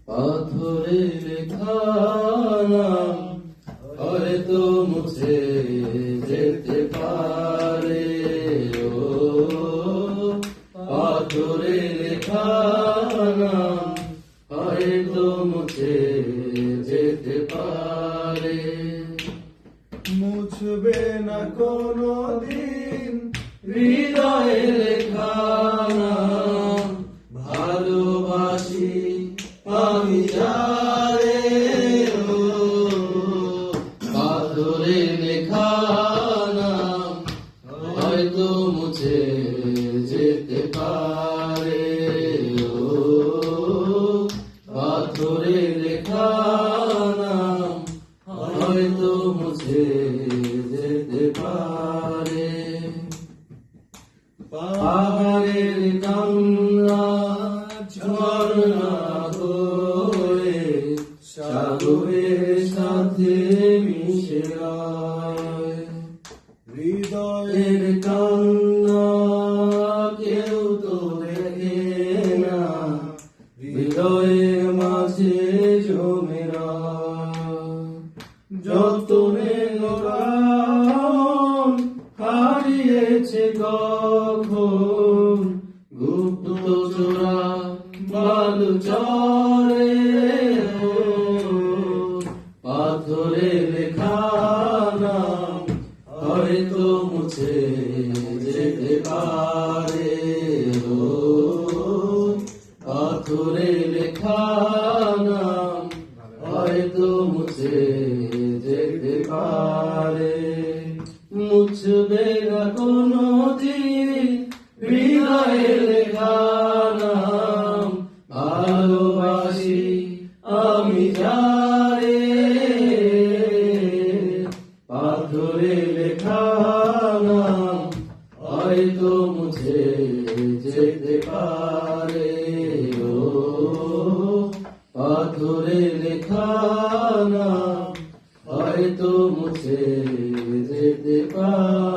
পাথরে লেখা নাম হয়তো মুছে যেতে পারে, ও পাথরে লেখা নাম হয়তো মুছে যেতে পারে। মুছবে না কোনো দিন হৃদয়ে লেখা নাম, ভালোবাসি আমি যারে, ও পাথরে লেখা নাম হয়তো মুছে যেতে পারে, ও পাথরে লেখা নাম হয়তো মুছে যেতে পারে। পাহাড়ের কান্না ঝর্ণা হয়ে সাগরের সাথে মিশে যায়। হৃদয়ের কান্না কেউ তো দেখে না, হৃদয়ের মাঝে জমে যতনে গোলাম হারিয়েছে কখন, গুপ্ত চোরা বালু চরে, ও পাথরে লেখা নাম হয়তো মুছে যেতে পারে, ও পাথরে লেখা নাম হয়তো মুছে যেতে পারে। মুছবে না কোনো দিন হৃদয়ে লেখা নাম, ভালোবাসি আমি যারে, পাথরে লেখা নাম হয়তো মুছে যেতে পারে, ও পাথরে লেখা নাম হয়তো মুছে যেতে পারে।